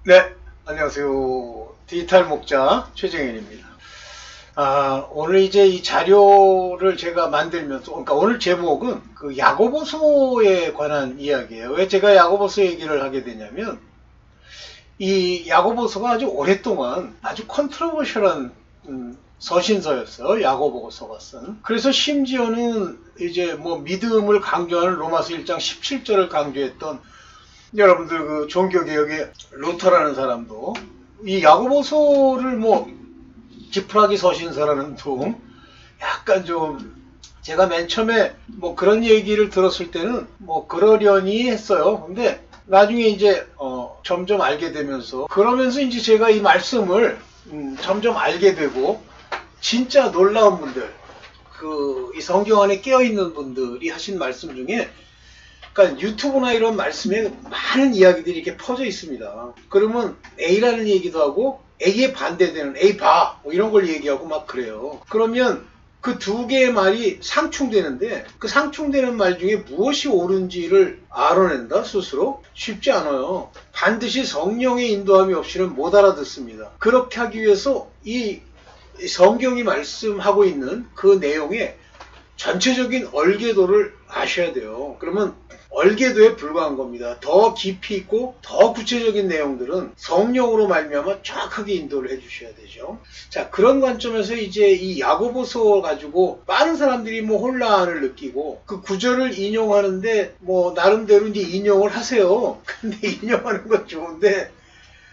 네, 안녕하세요. 디지털 목자 최정현입니다. 오늘 이제 이 자료를 제가 만들면서, 그러니까 오늘 제목은 그 야고보서에 관한 이야기예요. 왜 제가 야고보서 얘기를 하게 되냐면, 이 야고보서가 아주 오랫동안 아주 컨트로버셜한 서신서였어요. 야고보서가 쓴. 그래서 심지어는 이제 뭐 믿음을 강조하는 로마서 1장 17절을 강조했던 여러분들 그 종교개혁의 루터라는 사람도 이 야고보서를 뭐 지푸라기 서신서라는 둥 약간 좀 제가 맨 처음에 뭐 그런 얘기를 들었을 때는 뭐 그러려니 했어요. 근데 나중에 이제 점점 알게 되면서 그러면서 이제 제가 이 말씀을 점점 알게 되고 진짜 놀라운 분들 그 이 성경 안에 깨어 있는 분들이 하신 말씀 중에 그러니까 유튜브나 이런 말씀에 많은 이야기들이 이렇게 퍼져 있습니다. 그러면 A라는 얘기도 하고 A에 반대되는 A 봐 뭐 이런 걸 얘기하고 막 그래요. 그러면 그 두 개의 말이 상충되는데 그 상충되는 말 중에 무엇이 옳은지를 알아낸다 스스로 쉽지 않아요. 반드시 성령의 인도함이 없이는 못 알아듣습니다. 그렇게 하기 위해서 이 성경이 말씀하고 있는 그 내용에 전체적인 얼개도를 아셔야 돼요. 그러면 얼개도에 불과한 겁니다. 더 깊이 있고 더 구체적인 내용들은 성령으로 말미암아 정확하게 인도를 해주셔야 되죠. 자, 그런 관점에서 이제 이 야고보서 가지고 많은 사람들이 뭐 혼란을 느끼고 그 구절을 인용하는데 뭐 나름대로 이제 인용을 하세요. 근데 인용하는 건 좋은데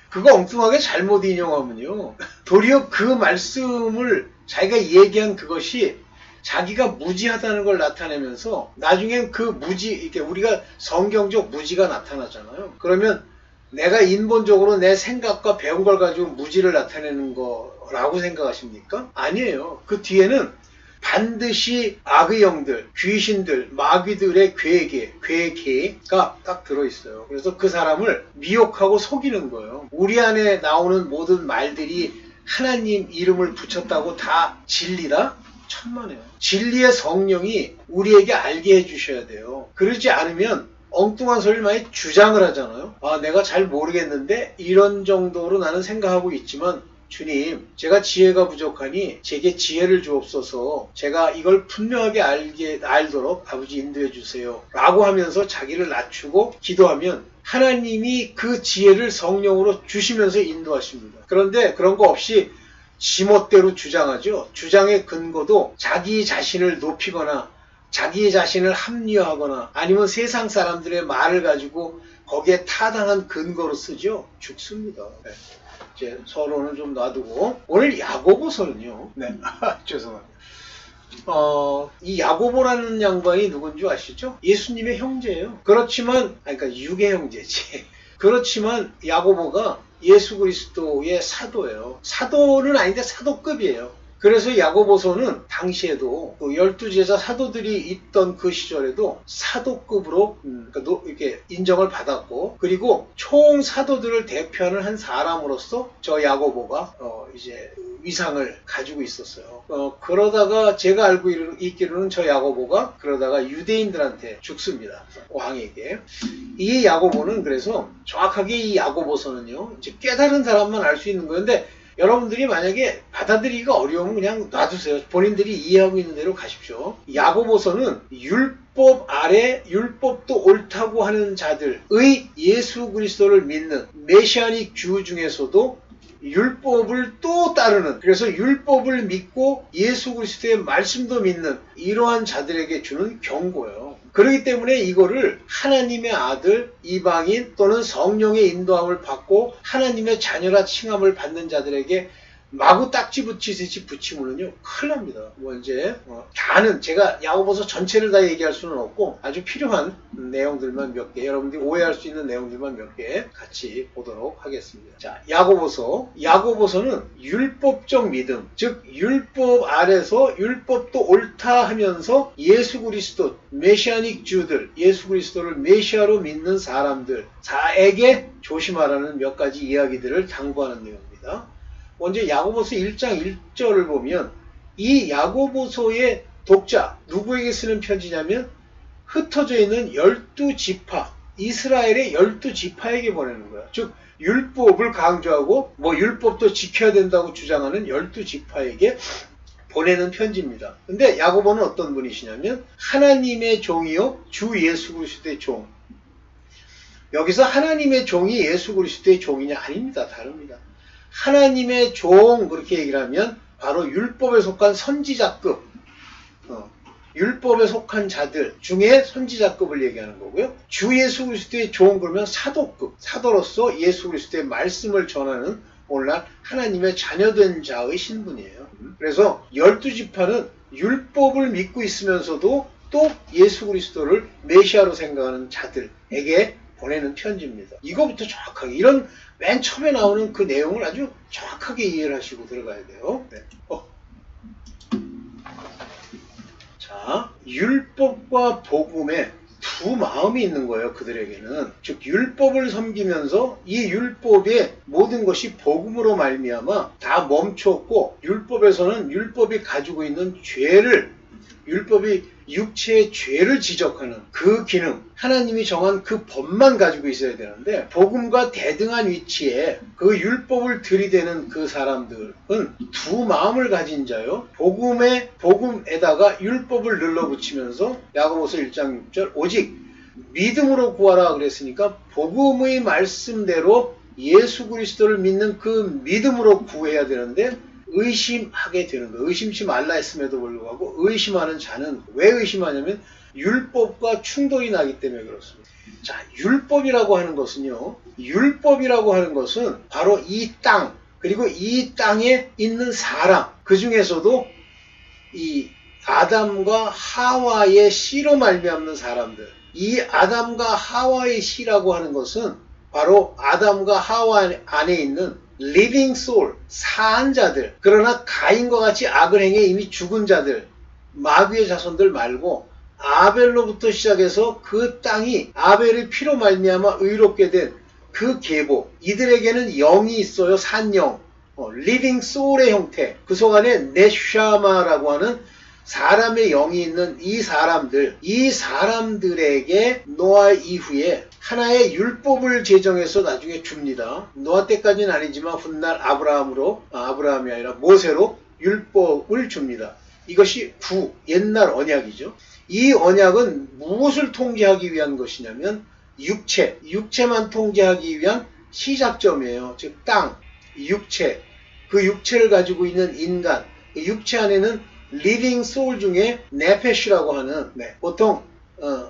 그거 엉뚱하게 잘못 인용하면요. 도리어 그 말씀을 자기가 얘기한 그것이 자기가 무지하다는 걸 나타내면서 나중엔 그 무지, 이렇게 우리가 성경적 무지가 나타나잖아요. 그러면 내가 인본적으로 내 생각과 배운 걸 가지고 무지를 나타내는 거라고 생각하십니까? 아니에요. 그 뒤에는 반드시 악의 영들, 귀신들, 마귀들의 괴계가 딱 들어있어요. 그래서 그 사람을 미혹하고 속이는 거예요. 우리 안에 나오는 모든 말들이 하나님 이름을 붙였다고 다 진리다? 천만에요. 진리의 성령이 우리에게 알게 해주셔야 돼요. 그러지 않으면 엉뚱한 소리를 많이 주장을 하잖아요. 내가 잘 모르겠는데 이런 정도로 나는 생각하고 있지만 주님, 제가 지혜가 부족하니 제게 지혜를 주옵소서. 제가 이걸 분명하게 알도록 아버지 인도해 주세요. 라고 하면서 자기를 낮추고 기도하면 하나님이 그 지혜를 성령으로 주시면서 인도하십니다. 그런데 그런 거 없이 지멋대로 주장하죠. 주장의 근거도 자기 자신을 높이거나 자기 자신을 합리화하거나 아니면 세상 사람들의 말을 가지고 거기에 타당한 근거로 쓰죠. 죽습니다. 네. 이제 서론을 좀 놔두고 오늘 야고보서는요. 네, 죄송합니다. 이 야고보라는 양반이 누군지 아시죠? 예수님의 형제예요. 그렇지만 그러니까 육의 형제지. 그렇지만 야고보가 예수 그리스도의 사도예요. 사도는 아닌데 사도급이에요. 그래서 야고보서는 당시에도 그 12제자 사도들이 있던 그 시절에도 사도급으로 이렇게 인정을 받았고 그리고 총 사도들을 대표하는 한 사람으로서 저 야고보가 이제 위상을 가지고 있었어요. 그러다가 제가 알고 있기로는 저 야고보가 그러다가 유대인들한테 죽습니다. 왕에게. 이 야고보는 그래서 정확하게 이 야고보서는요. 이제 깨달은 사람만 알 수 있는 건데 여러분들이 만약에 받아들이기가 어려우면 그냥 놔두세요. 본인들이 이해하고 있는 대로 가십시오. 야고보서는 율법 아래 율법도 옳다고 하는 자들의 예수 그리스도를 믿는 메시아닉 주 중에서도 율법을 또 따르는 그래서 율법을 믿고 예수 그리스도의 말씀도 믿는 이러한 자들에게 주는 경고예요. 그렇기 때문에 이거를 하나님의 아들, 이방인 또는 성령의 인도함을 받고 하나님의 자녀라 칭함을 받는 자들에게 마구 딱지 붙이듯이 붙이면은요 큰일 납니다. 뭐 이제 다는 제가 야고보서 전체를 다 얘기할 수는 없고 아주 필요한 내용들만 몇 개 여러분들이 오해할 수 있는 내용들만 몇 개 같이 보도록 하겠습니다. 자, 야고보서는 율법적 믿음 즉 율법 아래서 율법도 옳다 하면서 예수 그리스도 메시아닉 주들 예수 그리스도를 메시아로 믿는 사람들에게 조심하라는 몇 가지 이야기들을 당부하는 내용입니다. 먼저 야고보서 1장 1절을 보면 이 야고보서의 독자 누구에게 쓰는 편지냐면 흩어져 있는 12지파 이스라엘의 12지파에게 보내는 거야. 즉 율법을 강조하고 율법도 지켜야 된다고 주장하는 12지파에게 보내는 편지입니다. 근데 야고보는 어떤 분이시냐면 하나님의 종이요 주 예수 그리스도의 종. 여기서 하나님의 종이 예수 그리스도의 종이냐? 아닙니다. 다릅니다. 하나님의 종 그렇게 얘기를 하면 바로 율법에 속한 선지자급, 율법에 속한 자들 중에 선지자급을 얘기하는 거고요. 주 예수 그리스도의 종 그러면 사도급, 사도로서 예수 그리스도의 말씀을 전하는 오늘날 하나님의 자녀된 자의 신분이에요. 그래서 12지파는 율법을 믿고 있으면서도 또 예수 그리스도를 메시아로 생각하는 자들에게 보내는 편지입니다. 이거부터 정확하게 이런 맨 처음에 나오는 그 내용을 아주 정확하게 이해를 하시고 들어가야 돼요. 네. 자, 율법과 복음에 두 마음이 있는 거예요. 그들에게는. 즉 율법을 섬기면서 이 율법의 모든 것이 복음으로 말미암아 다 멈췄고 율법에서는 율법이 가지고 있는 죄를 율법이 육체의 죄를 지적하는 그 기능, 하나님이 정한 그 법만 가지고 있어야 되는데 복음과 대등한 위치에 그 율법을 들이대는 그 사람들은 두 마음을 가진 자요. 복음에다가 율법을 눌러붙이면서 야고보서 1장 6절 오직 믿음으로 구하라 그랬으니까 복음의 말씀대로 예수 그리스도를 믿는 그 믿음으로 구해야 되는데 의심하게 되는 거예요. 의심치 말라 했음에도 불구하고 의심하는 자는 왜 의심하냐면 율법과 충돌이 나기 때문에 그렇습니다. 자, 율법이라고 하는 것은요. 율법이라고 하는 것은 바로 이 땅 그리고 이 땅에 있는 사람 그 중에서도 이 아담과 하와의 씨로 말미암는 사람들 이 아담과 하와의 씨라고 하는 것은 바로 아담과 하와 안에 있는 living soul, 사한 자들, 그러나 가인과 같이 악을 행해 이미 죽은 자들, 마귀의 자손들 말고 아벨로부터 시작해서 그 땅이 아벨의 피로 말미암아 의롭게 된 그 계보, 이들에게는 영이 있어요. 산영, living soul의 형태, 그 속 안에 네샤마라고 하는 사람의 영이 있는 이 사람들에게 노아 이후에 하나의 율법을 제정해서 나중에 줍니다. 노아 때까지는 아니지만 훗날 아브라함이 아니라 모세로 율법을 줍니다. 이것이 옛날 언약이죠. 이 언약은 무엇을 통제하기 위한 것이냐면 육체만 통제하기 위한 시작점이에요. 즉 땅, 육체, 그 육체를 가지고 있는 인간, 그 육체 안에는 리빙 소울 중에 네페쉬라고 하는 보통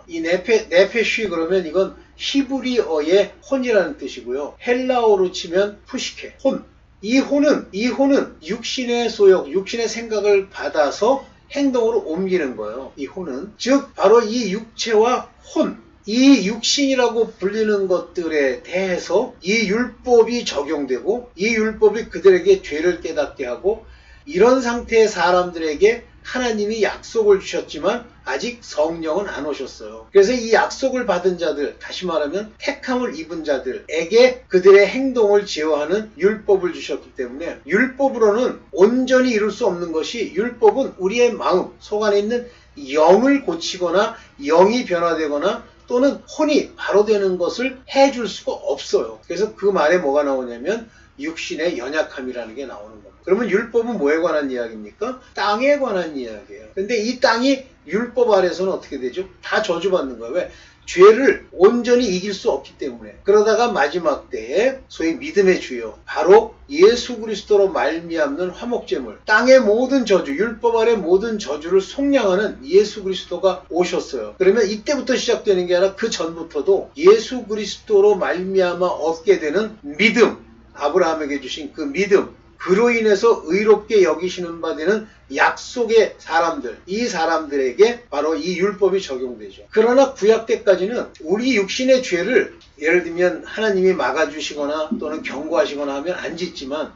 이 네페쉬 그러면 이건 히브리어의 혼이라는 뜻이고요. 헬라어로 치면 푸시케, 혼. 이 혼은 육신의 소욕, 육신의 생각을 받아서 행동으로 옮기는 거예요. 이 혼은. 즉 바로 이 육체와 혼, 이 육신이라고 불리는 것들에 대해서 이 율법이 적용되고 이 율법이 그들에게 죄를 깨닫게 하고 이런 상태의 사람들에게 하나님이 약속을 주셨지만 아직 성령은 안 오셨어요. 그래서 이 약속을 받은 자들, 다시 말하면 택함을 입은 자들에게 그들의 행동을 제어하는 율법을 주셨기 때문에 율법으로는 온전히 이룰 수 없는 것이 율법은 우리의 마음, 속 안에 있는 영을 고치거나 영이 변화되거나 또는 혼이 바로 되는 것을 해줄 수가 없어요. 그래서 그 말에 뭐가 나오냐면 육신의 연약함이라는 게 나오는 겁니다. 그러면 율법은 뭐에 관한 이야기입니까? 땅에 관한 이야기예요. 근데 이 땅이 율법 아래서는 어떻게 되죠? 다 저주받는 거예요. 왜? 죄를 온전히 이길 수 없기 때문에. 그러다가 마지막 때에 소위 믿음의 주요 바로 예수 그리스도로 말미암는 화목제물, 땅의 모든 저주, 율법 아래 모든 저주를 속량하는 예수 그리스도가 오셨어요. 그러면 이때부터 시작되는 게 아니라 그 전부터도 예수 그리스도로 말미암아 얻게 되는 믿음, 아브라함에게 주신 그 믿음, 그로 인해서 의롭게 여기시는 바 되는 약속의 사람들, 이 사람들에게 바로 이 율법이 적용되죠. 그러나 구약 때까지는 우리 육신의 죄를 예를 들면 하나님이 막아주시거나 또는 경고하시거나 하면 안 짓지만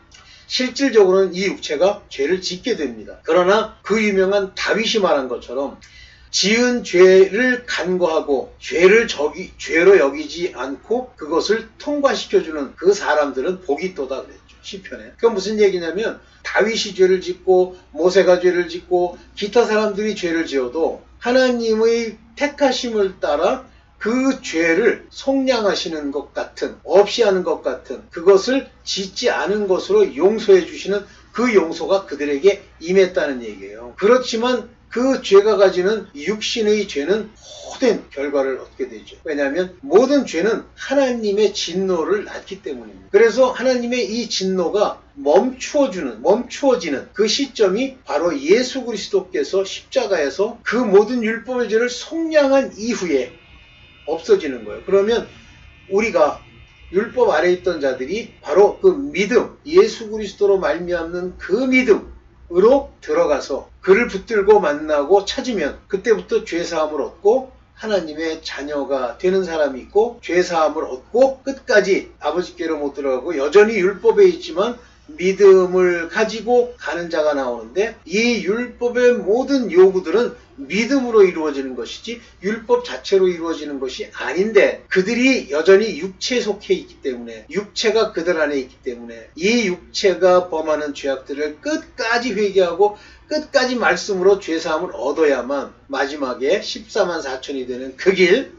실질적으로는 이 육체가 죄를 짓게 됩니다. 그러나 그 유명한 다윗이 말한 것처럼 지은 죄를 간과하고 죄로 여기지 않고 그것을 통과시켜주는 그 사람들은 복이 있도다 그랬죠. 시편에. 그건 무슨 얘기냐면 다윗이 죄를 짓고 모세가 죄를 짓고 기타 사람들이 죄를 지어도 하나님의 택하심을 따라 그 죄를 속량하시는 것 같은, 없이 하는 것 같은, 그것을 짓지 않은 것으로 용서해 주시는 그 용서가 그들에게 임했다는 얘기예요. 그렇지만 그 죄가 가지는 육신의 죄는 모든 결과를 얻게 되죠. 왜냐하면 모든 죄는 하나님의 진노를 낳기 때문입니다. 그래서 하나님의 이 진노가 멈추어지는 그 시점이 바로 예수 그리스도께서 십자가에서 그 모든 율법의 죄를 속량한 이후에 없어지는 거예요. 그러면 우리가 율법 아래에 있던 자들이 바로 그 믿음, 예수 그리스도로 말미암는 그 믿음으로 들어가서 그를 붙들고 만나고 찾으면 그때부터 죄사함을 얻고 하나님의 자녀가 되는 사람이 있고, 죄사함을 얻고 끝까지 아버지께로 못 들어가고 여전히 율법에 있지만 믿음을 가지고 가는 자가 나오는데, 이 율법의 모든 요구들은 믿음으로 이루어지는 것이지 율법 자체로 이루어지는 것이 아닌데, 그들이 여전히 육체에 속해 있기 때문에, 육체가 그들 안에 있기 때문에 이 육체가 범하는 죄악들을 끝까지 회개하고 끝까지 말씀으로 죄사함을 얻어야만 마지막에 14만 4천이 되는 그 길,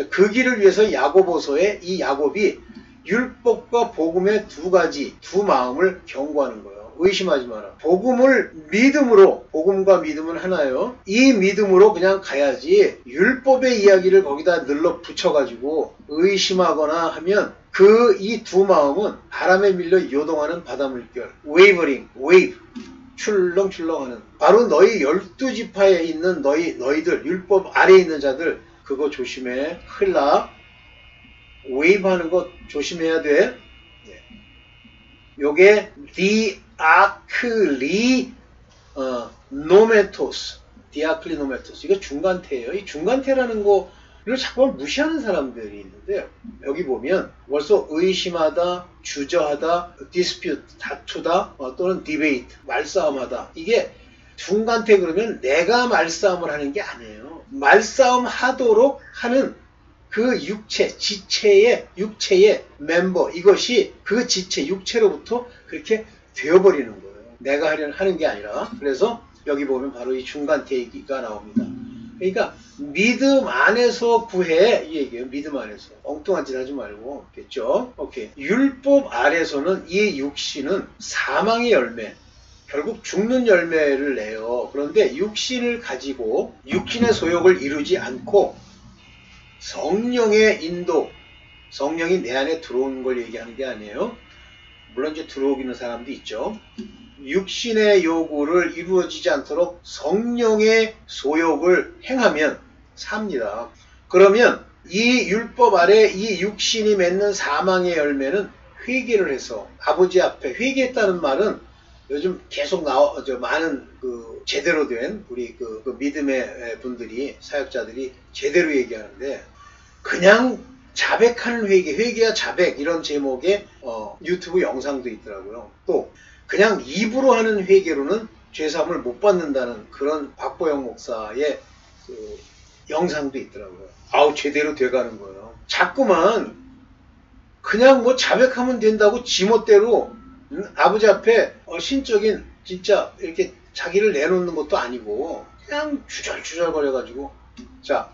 그 길을 위해서 야고보서에 이 야곱이 율법과 복음의 두 마음을 경고하는 거예요. 의심하지 마라. 복음을 믿음으로, 복음과 믿음은 하나요. 이 믿음으로 그냥 가야지 율법의 이야기를 거기다 늘러 붙여가지고 의심하거나 하면 그 이 두 마음은 바람에 밀려 요동하는 바닷물결, 웨이브, 출렁출렁하는, 바로 너희 12지파에 있는 너희들, 율법 아래에 있는 자들, 그거 조심해. 큰일 나. 웨이브 하는 거 조심해야 돼. 요게 디아클리노메토스. 이거 중간태예요. 이 중간태라는 거를 자꾸 무시하는 사람들이 있는데요. 여기 보면 벌써 의심하다, 주저하다, 디스퓨트, 다투다, 또는 디베이트, 말싸움하다. 이게 중간태 그러면 내가 말싸움을 하는 게 아니에요. 말싸움 하도록 하는 그 지체의 멤버, 이것이 그 지체, 육체로부터 그렇게 되어버리는 거예요. 내가 하는 게 아니라. 그래서 여기 보면 바로 이 중간태 얘기가 나옵니다. 그러니까 믿음 안에서 구해, 이 얘기예요. 믿음 안에서. 엉뚱한 짓 하지 말고. 겠죠? 오케이. 율법 아래서는 이 육신은 사망의 열매, 결국 죽는 열매를 내요. 그런데 육신을 가지고 육신의 소욕을 이루지 않고 성령의 인도, 성령이 내 안에 들어오는 걸 얘기하는 게 아니에요. 물론 이제 들어오기는 사람도 있죠. 육신의 요구를 이루어지지 않도록 성령의 소욕을 행하면 삽니다. 그러면 이 율법 아래 이 육신이 맺는 사망의 열매는 회개를 해서 아버지 앞에, 회개했다는 말은 요즘 계속 많은 제대로 된 우리 그 믿음의 분들이, 사역자들이 제대로 얘기하는데, 그냥 자백하는 회개야 자백, 이런 제목의 유튜브 영상도 있더라고요. 또 그냥 입으로 하는 회개로는 죄사함을 못 받는다는 그런 박보영 목사의 영상도 있더라고요. 아우, 제대로 돼가는 거예요. 자꾸만 그냥 자백하면 된다고 지멋대로 아버지 앞에 신적인 진짜 이렇게 자기를 내놓는 것도 아니고 그냥 주절주절 거려가지고, 자,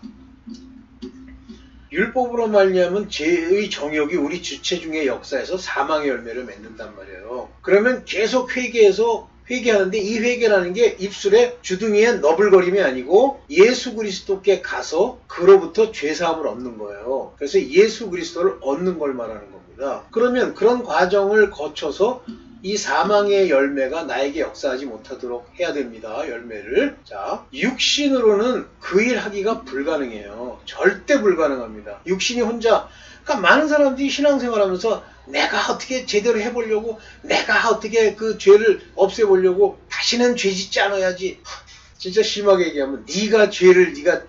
율법으로 말미암은 죄의 정욕이 우리 주체 중의 역사에서 사망의 열매를 맺는단 말이에요. 그러면 계속 회개하는데, 이 회개라는 게 입술에 주둥이에 너불거림이 아니고 예수 그리스도께 가서 그로부터 죄사함을 얻는 거예요. 그래서 예수 그리스도를 얻는 걸 말하는 겁니다. 그러면 그런 과정을 거쳐서 이 사망의 열매가 나에게 역사하지 못하도록 해야 됩니다. 열매를. 자, 육신으로는 그 일 하기가 불가능해요. 절대 불가능합니다. 육신이 혼자. 그러니까 많은 사람들이 신앙생활하면서 내가 어떻게 제대로 해보려고, 내가 어떻게 그 죄를 없애보려고, 다시는 죄 짓지 않아야지. 진짜 심하게 얘기하면 네가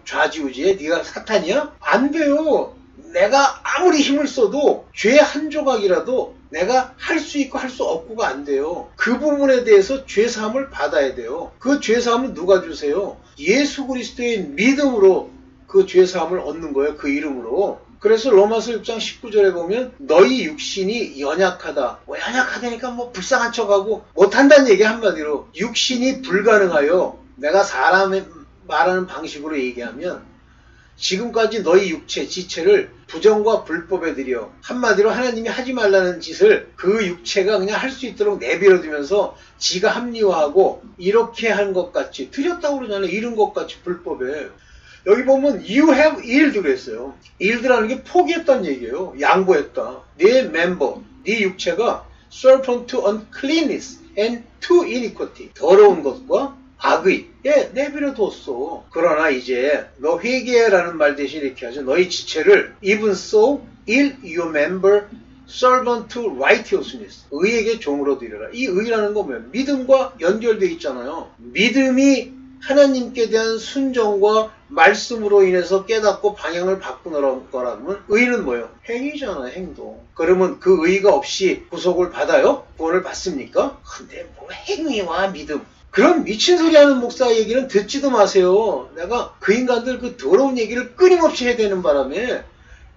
좌지우지해? 네가 사탄이야? 안 돼요. 내가 아무리 힘을 써도 죄 한 조각이라도 내가 할 수 있고 할 수 없고가 안 돼요. 그 부분에 대해서 죄사함을 받아야 돼요. 그 죄사함을 누가 주세요? 예수 그리스도의 믿음으로 그 죄사함을 얻는 거예요. 그 이름으로. 그래서 로마서 6장 19절에 보면 너희 육신이 연약하다. 연약하다니까 불쌍한 척하고 못한다는 얘기, 한마디로 육신이 불가능하여, 내가 사람의 말하는 방식으로 얘기하면 지금까지 너희 육체, 지체를 부정과 불법에 들여 한마디로 하나님이 하지 말라는 짓을 그 육체가 그냥 할 수 있도록 내버려두면서 지가 합리화하고 이렇게 한 것 같이 들였다고 그러잖아요. 이런 것 같이 불법에. 여기 보면 you have yielded 그랬어요. yield라는 게 포기했다는 얘기예요. 양보했다. 네 멤버, 네 육체가 servant to uncleanness and to iniquity. 더러운 것과 악의에 내버려뒀어. 그러나 이제 너 회개라는 말 대신 이렇게 하죠. 너희 지체를 even so yield your member servant to righteousness. 의에게 종으로 드려라. 이 의라는 건 뭐예요? 믿음과 연결되어 있잖아요. 믿음이 하나님께 대한 순종과 말씀으로 인해서 깨닫고 방향을 바꾸는 거라면 의는 뭐예요? 행위잖아요. 행동. 그러면 그 의가 없이 구속을 받아요? 구원을 받습니까? 근데 뭐 행위와 믿음. 그런 미친 소리 하는 목사 얘기는 듣지도 마세요. 내가 그 인간들 그 더러운 얘기를 끊임없이 해야 되는 바람에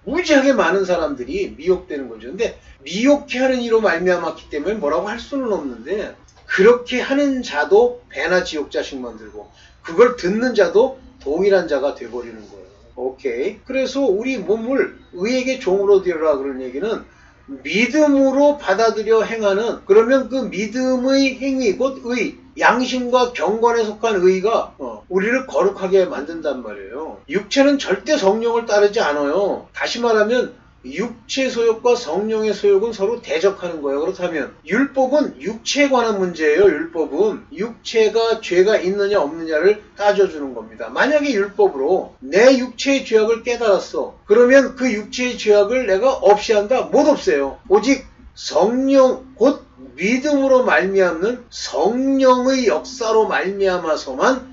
무지하게 많은 사람들이 미혹되는 거죠. 근데 미혹해 하는 이로 말미암았기 때문에 뭐라고 할 수는 없는데 그렇게 하는 자도 배나 지옥 자식 만들고 그걸 듣는 자도 동일한 자가 돼버리는 거예요. 오케이. 그래서 우리 몸을 의에게 종으로 드려라 그런 얘기는 믿음으로 받아들여 행하는 그러면 그 믿음의 행위 곧 의 양심과 경건에 속한 의가 우리를 거룩하게 만든단 말이에요. 육체는 절대 성령을 따르지 않아요. 다시 말하면 육체 소욕과 성령의 소욕은 서로 대적하는 거예요. 그렇다면 율법은 육체에 관한 문제예요. 율법은 육체가 죄가 있느냐 없느냐를 따져주는 겁니다. 만약에 율법으로 내 육체의 죄악을 깨달았어. 그러면 그 육체의 죄악을 내가 없이 한다? 못 없애요. 오직 성령 곧 믿음으로 말미암는 성령의 역사로 말미암아서만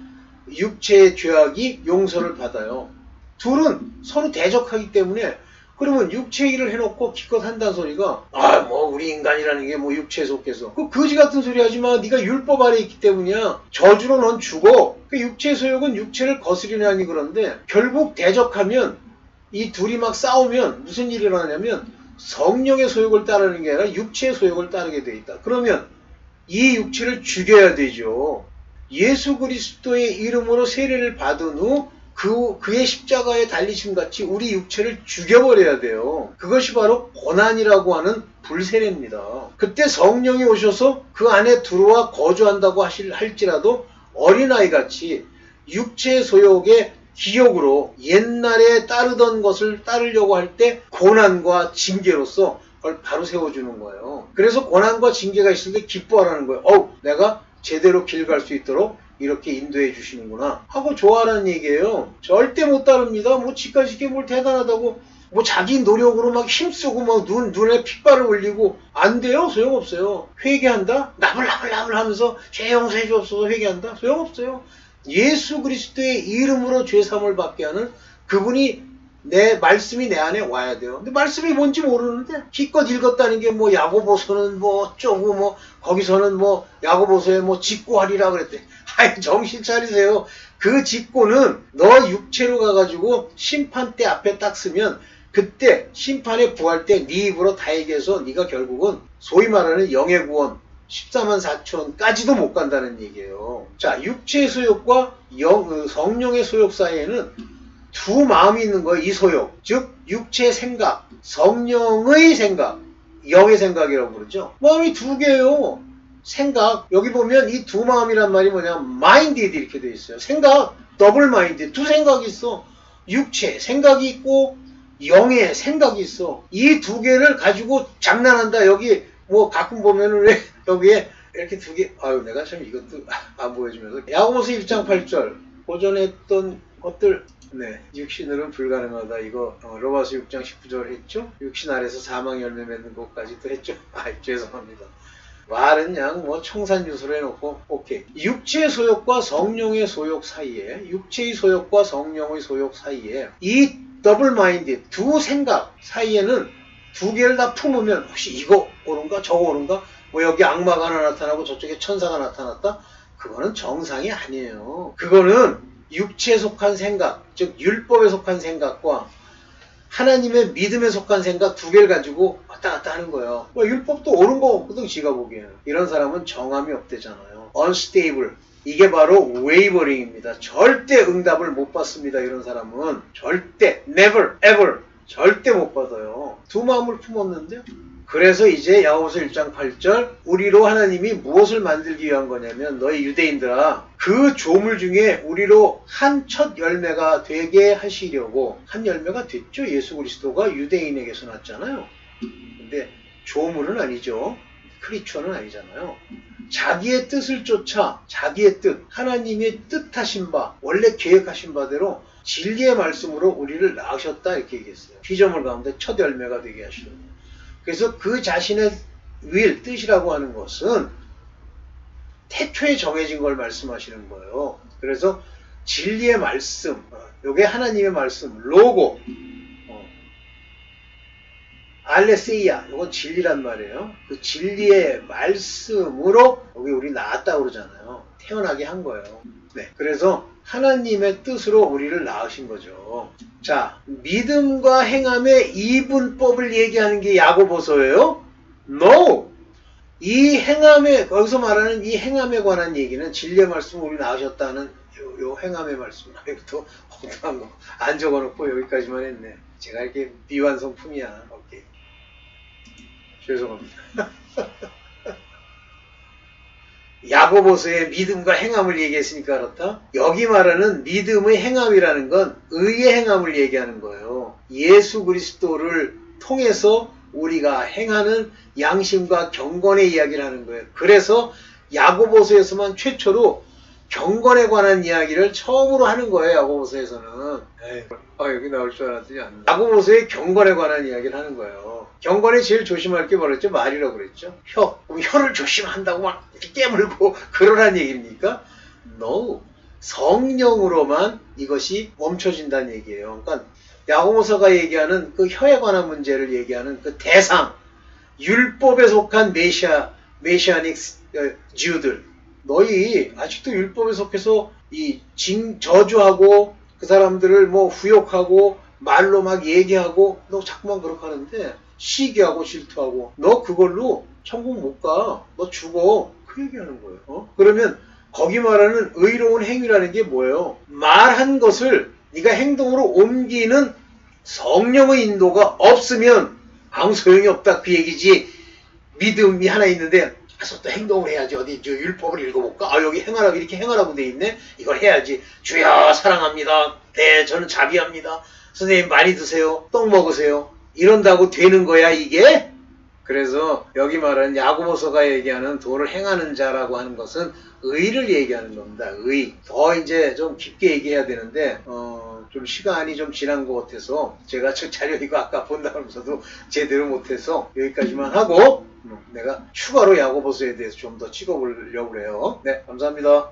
육체의 죄악이 용서를 받아요. 둘은 서로 대적하기 때문에 그러면 육체 일을 해놓고 기껏 한다는 소리가 뭐 우리 인간이라는 게 뭐 육체에 속해서 그 거지 같은 소리 하지 마. 네가 율법 아래 있기 때문이야. 저주로 넌 죽어. 그 육체의 소욕은 육체를 거스리냐니 그런데 결국 대적하면 이 둘이 막 싸우면 무슨 일이 일어나냐면 성령의 소욕을 따르는 게 아니라 육체의 소욕을 따르게 돼 있다. 그러면 이 육체를 죽여야 되죠. 예수 그리스도의 이름으로 세례를 받은 후 그의 십자가에 달리심 같이 우리 육체를 죽여버려야 돼요. 그것이 바로 고난이라고 하는 불세례입니다. 그때 성령이 오셔서 그 안에 들어와 거주한다고 할지라도 어린아이같이 육체의 소욕의 기억으로 옛날에 따르던 것을 따르려고 할 때 고난과 징계로서 그걸 바로 세워주는 거예요. 그래서 고난과 징계가 있을 때 기뻐하라는 거예요. 내가 제대로 길 갈 수 있도록 이렇게 인도해 주시는구나 하고 좋아하는 얘기예요. 절대 못 따릅니다. 뭐 지까지 이게 뭘 대단하다고 뭐 자기 노력으로 막 힘쓰고 막 눈에 핏발을 올리고 안 돼요. 소용없어요. 회개한다? 나불나불 하면서 죄 용서해 주옵소서 회개한다? 소용없어요. 예수 그리스도의 이름으로 죄사함을 받게 하는 그분이 내 말씀이 내 안에 와야 돼요. 근데 말씀이 뭔지 모르는데 기껏 읽었다는 게 뭐 야고보서는 뭐 어쩌고 뭐 거기서는 뭐 야고보서에 뭐 직고하리라 그랬대. 아이 정신 차리세요. 그 직고는 너 육체로 가가지고 심판대 앞에 딱 쓰면 그때 심판에 구할 때 네 입으로 다 얘기해서 네가 결국은 소위 말하는 영의 구원 14만 4천까지도 못 간다는 얘기예요. 자, 육체의 소욕과 성령의 소욕 사이에는 두 마음이 있는 거예요. 이 소욕. 즉 육체의 생각, 성령의 생각, 영의 생각이라고 부르죠. 마음이 두 개예요. 생각. 여기 보면 이 두 마음이란 말이 뭐냐. minded 이렇게 돼 있어요. 생각. 더블 마인드. 두 생각이 있어. 육체 생각이 있고 영의 생각이 있어. 이 두 개를 가지고 장난한다. 여기 뭐 가끔 보면은 왜 여기에 이렇게 두 개. 내가 참 이것도 안 보여주면서 야고보서 1장 8절 고전했던 것들. 네, 육신으로는 불가능하다. 이거 로마서 6장 19절 했죠? 육신 아래서 사망 열매 맺는 것까지도 했죠? 죄송합니다. 말은 그냥 뭐 청산유수로 해놓고 오케이. 육체의 소욕과 성령의 소욕 사이에 육체의 소욕과 성령의 소욕 사이에 이 더블 마인드 두 생각 사이에는 두 개를 다 품으면 혹시 이거 옳은가 저거 옳은가 뭐 여기 악마가 하나 나타나고 저쪽에 천사가 나타났다? 그거는 정상이 아니에요. 그거는 육체에 속한 생각, 즉 율법에 속한 생각과 하나님의 믿음에 속한 생각 두 개를 가지고 왔다 갔다 하는 거예요. 율법도 옳은 거 없거든 지가 보기에는. 이런 사람은 정함이 없대잖아요. unstable, 이게 바로 웨이버링입니다. 절대 응답을 못 받습니다. 이런 사람은 절대 never ever 절대 못 받아요. 두 마음을 품었는데요. 그래서 이제 야고보서 1장 8절 우리로 하나님이 무엇을 만들기 위한 거냐면 너희 유대인들아 그 조물 중에 우리로 한 첫 열매가 되게 하시려고 한 열매가 됐죠. 예수 그리스도가 유대인에게서 났잖아요. 근데 조물은 아니죠. 크리처는 아니잖아요. 자기의 뜻을 쫓아 자기의 뜻, 하나님의 뜻하신 바, 원래 계획하신 바대로 진리의 말씀으로 우리를 낳으셨다 이렇게 얘기했어요. 피조물 가운데 첫 열매가 되게 하시려고. 그래서 그 자신의 will, 뜻이라고 하는 것은 태초에 정해진 걸 말씀하시는 거예요. 그래서 진리의 말씀, 요게 하나님의 말씀, 로고, 알레세이아, 이건 진리란 말이에요. 그 진리의 말씀으로 여기 우리 낳았다고 그러잖아요. 태어나게 한 거예요. 네, 그래서 하나님의 뜻으로 우리를 낳으신 거죠. 자, 믿음과 행함의 이분법을 얘기하는 게 야고보서예요? No! 이 행함에, 거기서 말하는 이 행함에 관한 얘기는 진리의 말씀으로 우리 낳으셨다는 요 행함의 말씀. 또 엉뚱한 거 안 적어놓고 여기까지만 했네. 제가 이렇게 미완성품이야. 오케이. 죄송합니다. 야고보서의 믿음과 행함을 얘기했으니까 그렇다. 여기 말하는 믿음의 행함이라는 건 의의 행함을 얘기하는 거예요. 예수 그리스도를 통해서 우리가 행하는 양심과 경건의 이야기를 하는 거예요. 그래서 야고보서에서만 최초로 경건에 관한 이야기를 처음으로 하는 거예요. 야고보서에서는. 여기 나올 줄 알았더니 안 나. 야고보서의 경건에 관한 이야기를 하는 거예요. 경건에 제일 조심할 게 뭐랬죠? 말이라고 그랬죠. 혀. 그럼 혀를 조심한다고 막 깨물고 그러란 얘기입니까? No. 성령으로만 이것이 멈춰진다는 얘기예요. 그러니까 야고보서가 얘기하는 그 혀에 관한 문제를 얘기하는 그 대상, 율법에 속한 메시아닉 주들, 너희 아직도 율법에 속해서 이 저주하고 그 사람들을 뭐 후욕하고 말로 막 얘기하고 너 자꾸만 그렇게 하는데 시기하고 질투하고 너 그걸로 천국 못 가. 너 죽어. 그 얘기하는 거예요. 그러면 거기 말하는 의로운 행위라는 게 뭐예요? 말한 것을 네가 행동으로 옮기는 성령의 인도가 없으면 아무 소용이 없다 그 얘기지. 믿음이 하나 있는데 가서 또 행동을 해야지. 어디 저 율법을 읽어볼까? 여기 행하라고 이렇게 행하라고 돼 있네. 이걸 해야지. 주여 사랑합니다. 네 저는 자비합니다. 선생님 많이 드세요. 떡 먹으세요. 이런다고 되는 거야 이게? 그래서 여기 말하는 야고보서가 얘기하는 도를 행하는 자라고 하는 것은 의를 얘기하는 겁니다. 의. 더 이제 좀 깊게 얘기해야 되는데 좀 시간이 좀 지난 것 같아서 제가 저 자료 이거 아까 본다면서도 제대로 못해서 여기까지만 하고 내가 추가로 야고보서에 대해서 좀 더 찍어보려고 그래요. 네, 감사합니다.